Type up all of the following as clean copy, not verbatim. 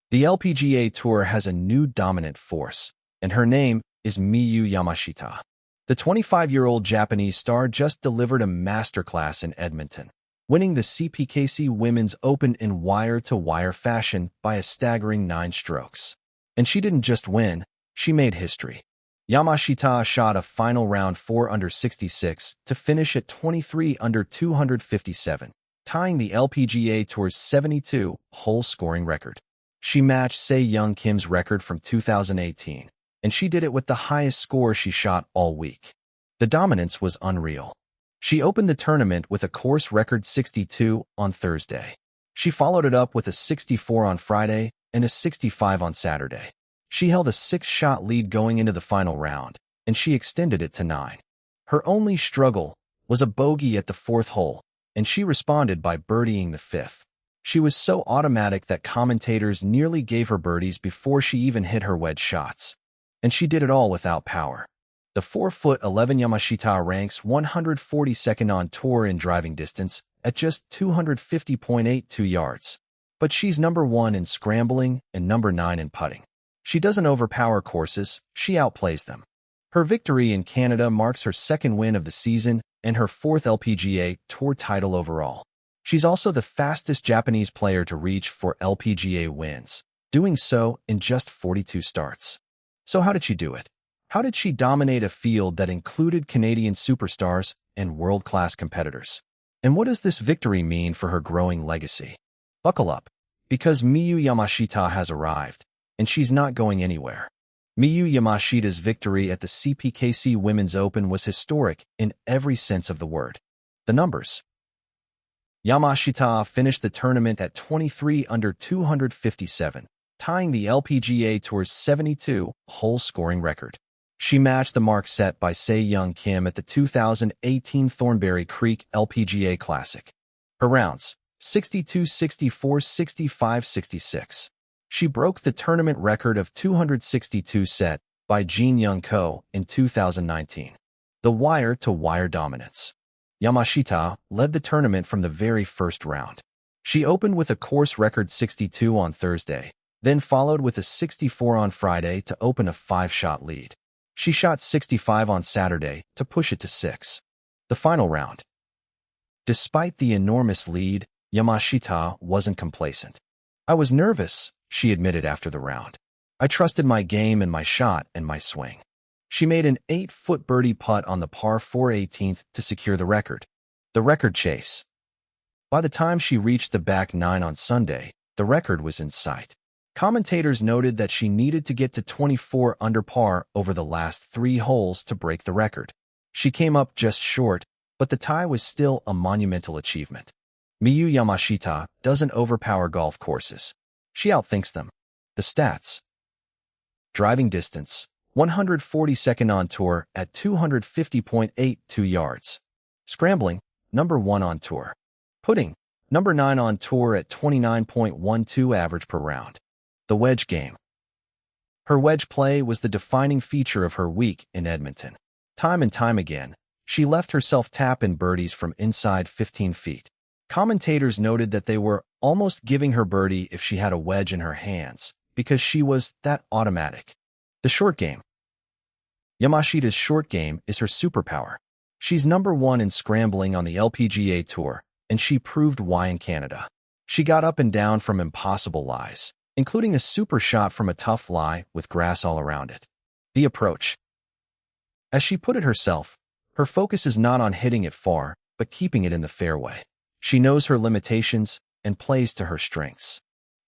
The LPGA Tour has a new dominant force, and her name is Miyū Yamashita. The 25-year-old Japanese star just delivered a masterclass in Edmonton, winning the CPKC Women's Open in wire-to-wire fashion by a staggering 9 strokes. And she didn't just win, she made history. Yamashita shot a final round 4 under 66 to finish at 23 under 257, tying the LPGA Tour's 72-hole scoring record. She matched Se-Young Kim's record from 2018, and she did it with the highest score she shot all week. The dominance was unreal. She opened the tournament with a course record 62 on Thursday. She followed it up with a 64 on Friday and a 65 on Saturday. She held a 6-shot lead going into the final round, and she extended it to 9. Her only struggle was a bogey at the 4th hole, and she responded by birdieing the 5th. She was so automatic that commentators nearly gave her birdies before she even hit her wedge shots. And she did it all without power. The 4'11" Yamashita ranks 142nd on tour in driving distance at just 250.82 yards. But she's number 1 in scrambling and number 9 in putting. She doesn't overpower courses, she outplays them. Her victory in Canada marks her 2nd win of the season and her 4th LPGA Tour title overall. She's also the fastest Japanese player to reach 4 LPGA wins, doing so in just 42 starts. So how did she do it? How did she dominate a field that included Canadian superstars and world-class competitors? And what does this victory mean for her growing legacy? Buckle up, because Miyū Yamashita has arrived, and she's not going anywhere. Miyū Yamashita's victory at the CPKC Women's Open was historic in every sense of the word. The numbers. Yamashita finished the tournament at 23 under 257, tying the LPGA Tour's 72-hole scoring record. She matched the mark set by Se-Young Kim at the 2018 Thornberry Creek LPGA Classic. Her rounds, 62, 64, 65, 66. She broke the tournament record of 262 set by Jin Young Ko in 2019. The wire-to-wire dominance. Yamashita led the tournament from the very first round. She opened with a course record 62 on Thursday, then followed with a 64 on Friday to open a 5-shot lead. She shot 65 on Saturday to push it to 6. The final round. Despite the enormous lead, Yamashita wasn't complacent. "I was nervous," she admitted after the round. "I trusted my game and my shot and my swing." She made an 8-foot birdie putt on the par 4 18th to secure the record. The record chase. By the time she reached the back 9 on Sunday, the record was in sight. Commentators noted that she needed to get to 24 under par over the last 3 holes to break the record. She came up just short, but the tie was still a monumental achievement. Miyū Yamashita doesn't overpower golf courses. She outthinks them. The stats. Driving distance, 142nd on tour at 250.82 yards. Scrambling, number 1 on tour. Putting, number 9 on tour at 29.12 average per round. The wedge game. Her wedge play was the defining feature of her week in Edmonton. Time and time again, she left herself tap in birdies from inside 15 feet. Commentators noted that they were almost giving her birdie if she had a wedge in her hands, because she was that automatic. The short game. Yamashita's short game is her superpower. She's number 1 in scrambling on the LPGA Tour, and she proved why in Canada. She got up and down from impossible lies, including a super shot from a tough lie with grass all around it. The approach. As she put it herself, her focus is not on hitting it far, but keeping it in the fairway. She knows her limitations and plays to her strengths.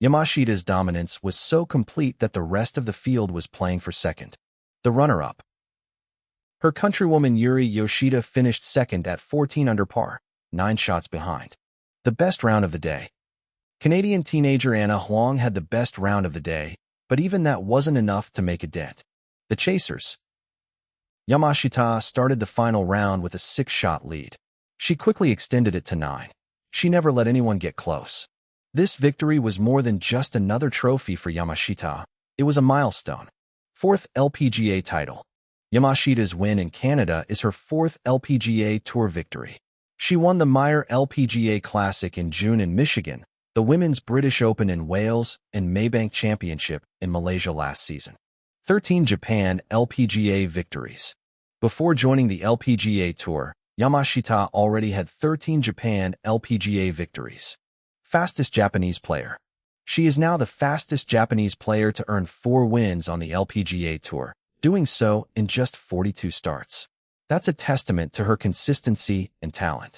Yamashita's dominance was so complete that the rest of the field was playing for second. The runner-up. Her countrywoman Yuri Yoshida finished second at 14 under par, 9 shots behind. The best round of the day. Canadian teenager Anna Huang had the best round of the day, but even that wasn't enough to make a dent. The chasers. Yamashita started the final round with a 6-shot lead. She quickly extended it to 9. She never let anyone get close. This victory was more than just another trophy for Yamashita. It was a milestone. 4th LPGA title. Yamashita's win in Canada is her 4th LPGA Tour victory. She won the Meijer LPGA Classic in June in Michigan, the Women's British Open in Wales, and Maybank Championship in Malaysia last season. 13 Japan LPGA victories. Before joining the LPGA Tour, Yamashita already had 13 Japan LPGA victories. Fastest Japanese player. She is now the fastest Japanese player to earn 4 wins on the LPGA Tour, doing so in just 42 starts. That's a testament to her consistency and talent.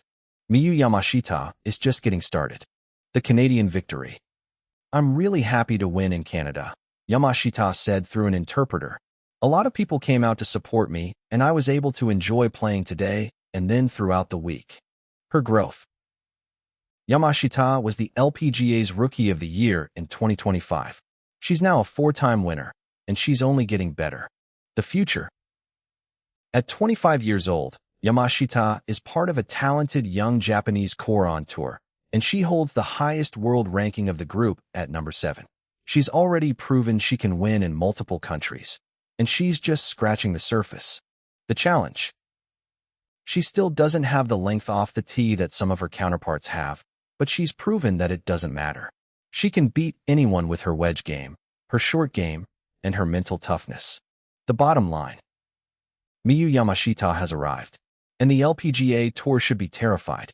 Miyū Yamashita is just getting started. The Canadian victory. I'm really happy to win in Canada, Yamashita said through an interpreter. A lot of people came out to support me, and I was able to enjoy playing today and then throughout the week. Her growth. Yamashita was the LPGA's Rookie of the Year in 2025. She's now a 4-time winner, and she's only getting better. The future. At 25 years old, Yamashita is part of a talented young Japanese core on tour, and she holds the highest world ranking of the group at number 7. She's already proven she can win in multiple countries, and she's just scratching the surface. The challenge. She still doesn't have the length off the tee that some of her counterparts have, but she's proven that it doesn't matter. She can beat anyone with her wedge game, her short game, and her mental toughness. The bottom line. Miyū Yamashita has arrived, and the LPGA Tour should be terrified.